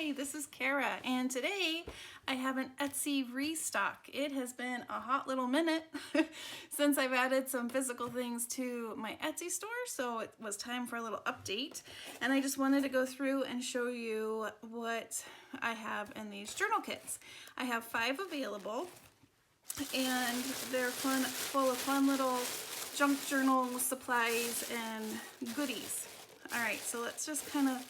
Hi, this is Cara, and today I have an Etsy restock. It has been a hot little minute since I've added some physical things to my Etsy store, so it was time for a little update. And I just wanted to go through and show you what I have in these journal kits. I have 5 available, and they're full of fun little junk journal supplies and goodies. All right, so let's just kind of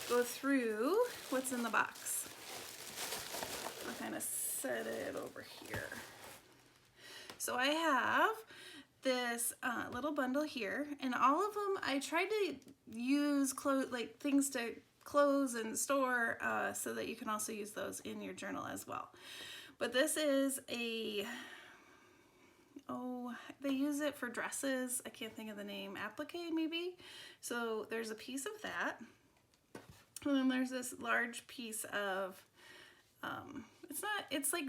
go through what's in the box. I'll kind of set it over here. So I have this little bundle here, and all of them I tried to use things to close and store so that you can also use those in your journal as well. But this is they use it for dresses. I can't think of the name. Applique maybe. So there's a piece of that. And then there's this large piece of, it's like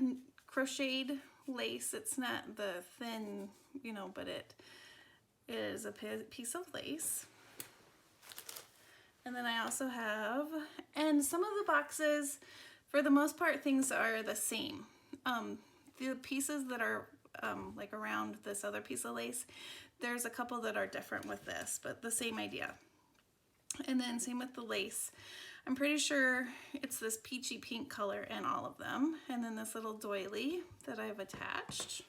crocheted lace. It's not the thin, but it is a piece of lace. And then I also have, and some of the boxes, for the most part, things are the same. The pieces that are like around this other piece of lace, there's a couple that are different with this, but the same idea. And then same with the lace. I'm pretty sure it's this peachy pink color in all of them. And then this little doily that I've attached.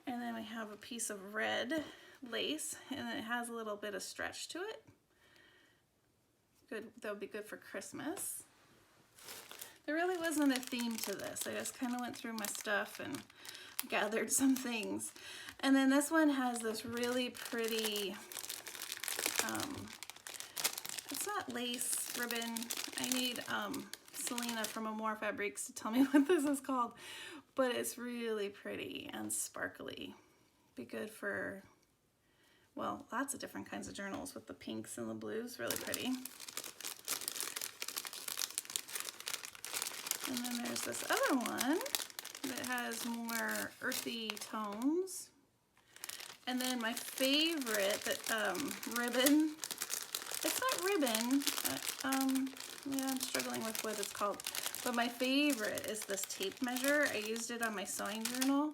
And then we have a piece of red lace, and it has a little bit of stretch to it. Good, that would be good for Christmas. There really wasn't a theme to this. I just kind of went through my stuff and gathered some things. And then this one has this really pretty, it's not lace ribbon. I need Selena from More Fabrics to tell me what this is called, but it's really pretty and sparkly. Be good for, well, lots of different kinds of journals with the pinks and the blues, really pretty. And then there's this other one that has more earthy tones. And then my favorite, ribbon. It's not ribbon. Yeah, I'm struggling with what it's called. But my favorite is this tape measure. I used it on my sewing journal.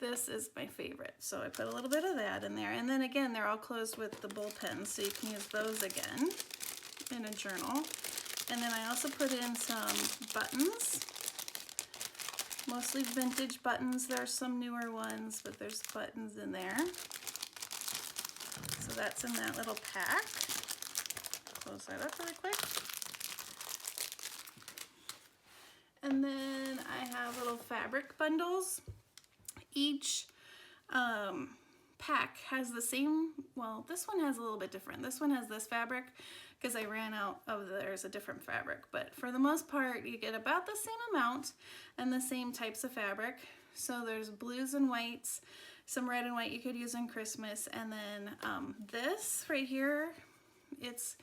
This is my favorite. So I put a little bit of that in there. And then again, they're all closed with the bullpens, so you can use those again in a journal. And then I also put in some buttons. Mostly vintage buttons. There are some newer ones, but there's buttons in there. So that's in that little pack. Close that up really quick. And then I have little fabric bundles. Each pack has the same, well, this one has a little bit different. This one has this fabric because I ran out of there's a different fabric, but for the most part you get about the same amount and the same types of fabric. So there's blues and whites, some red and white you could use in Christmas, and then this right here, it's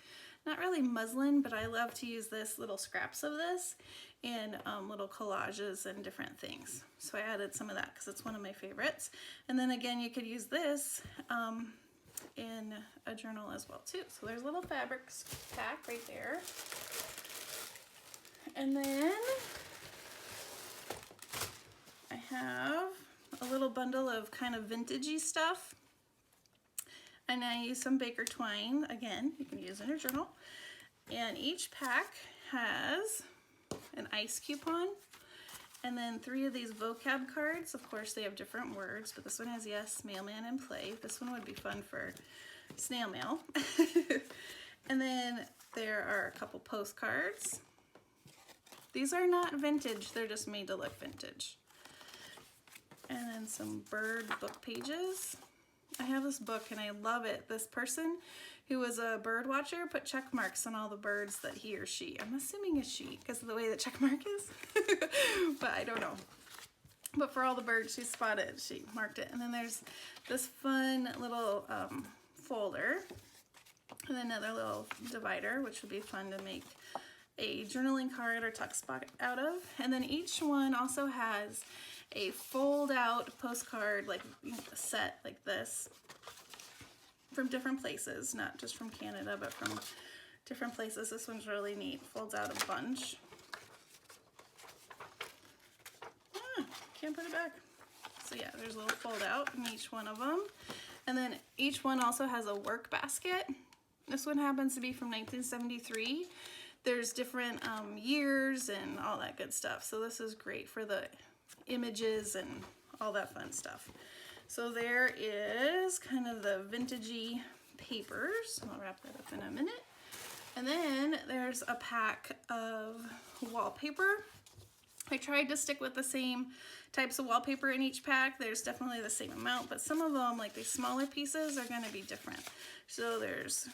not really muslin, but I love to use this little scraps of this in little collages and different things. So I added some of that because it's one of my favorites. And then again, you could use this in a journal as well too. So there's a little fabrics pack right there. And then I have a little bundle of kind of vintagey stuff. And I use some Baker twine, again, you can use in your journal. And each pack has an ice coupon, and then 3 of these vocab cards. Of course, they have different words, but this one has yes, mailman, and play. This one would be fun for snail mail. And then there are a couple postcards. These are not vintage, they're just made to look vintage. And then some bird book pages. I have this book and I love it. This person who was a bird watcher put check marks on all the birds that he or she, I'm assuming it's she because of the way the check mark is, but I don't know. But for all the birds she spotted, she marked it. And then there's this fun little folder and another little divider, which would be fun to make a journaling card or tuck spot out of. And then each one also has a fold out postcard, like a set like this, from different places, not just from Canada, but from different places. This one's really neat. Folds out a bunch. Can't put it back. So yeah, there's a little fold out in each one of them. And then each one also has a work basket. This one happens to be from 1973. There's different years and all that good stuff. So this is great for the images and all that fun stuff. So there is kind of the vintagey papers. I'll wrap that up in a minute. And then there's a pack of wallpaper. I tried to stick with the same types of wallpaper in each pack. There's definitely the same amount, but some of them, like these smaller pieces, are going to be different. So there's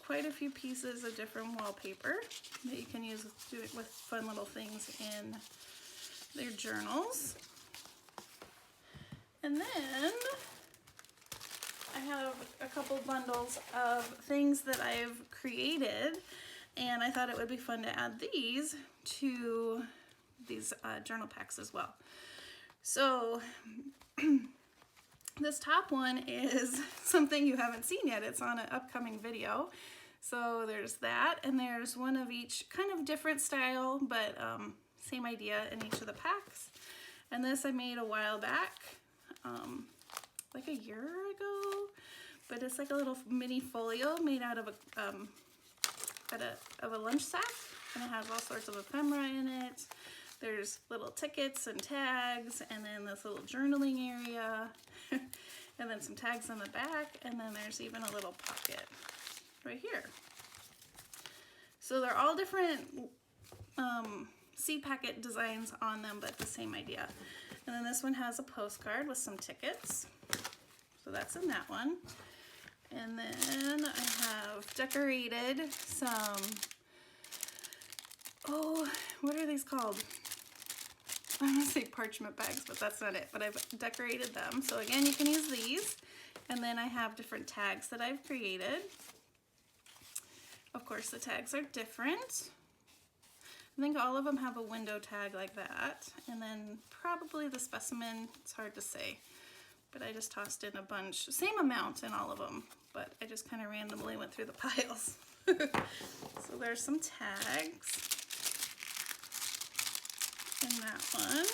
quite a few pieces of different wallpaper that you can use do it with fun little things in their journals. And then I have a couple bundles of things that I've created, and I thought it would be fun to add these to these journal packs as well. So this top one is something you haven't seen yet. It's on an upcoming video. So there's that, and there's one of each, kind of different style, but same idea in each of the packs. And this I made a while back, like a year ago, but it's like a little mini folio made out of a lunch sack, and it has all sorts of ephemera in it. There's little tickets and tags, and then this little journaling area, and then some tags on the back, and then there's even a little pocket right here. So they're all different seed packet designs on them, but the same idea. And then this one has a postcard with some tickets. So that's in that one. And then I have decorated some, oh, what are these called? I'm gonna say parchment bags, but that's not it. But I've decorated them. So again, you can use these. And then I have different tags that I've created. Of course, the tags are different. I think all of them have a window tag like that. And then probably the specimen, it's hard to say. But I just tossed in a bunch, same amount in all of them, but I just kind of randomly went through the piles. So there's some tags in that one.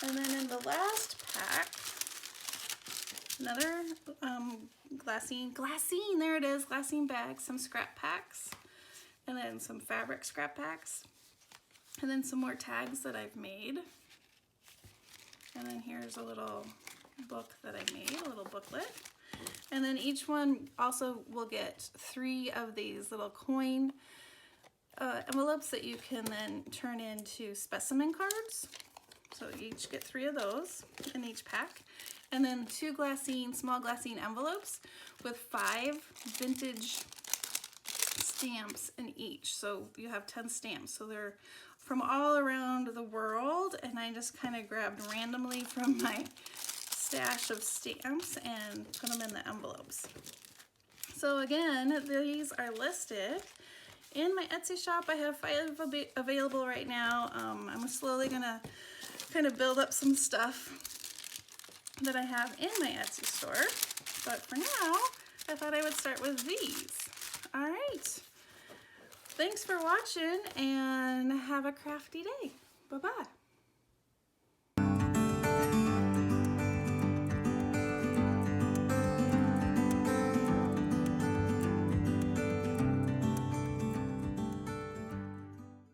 And then in the last pack, another glassine, there it is, glassine bags, some scrap packs, and then some fabric scrap packs, and then some more tags that I've made. And then here's a little book that I made, a little booklet. And then each one also will get 3 of these little coin envelopes that you can then turn into specimen cards. So you each get 3 of those in each pack. And then 2 small glassine envelopes with 5 vintage stamps in each. So you have 10 stamps. So they're from all around the world, and I just kind of grabbed randomly from my stash of stamps and put them in the envelopes. So again, these are listed in my Etsy shop. I have 5 available right now. I'm slowly gonna kind of build up some stuff that I have in my Etsy store, but for now, I thought I would start with these. All right. Thanks for watching, and have a crafty day. Bye-bye.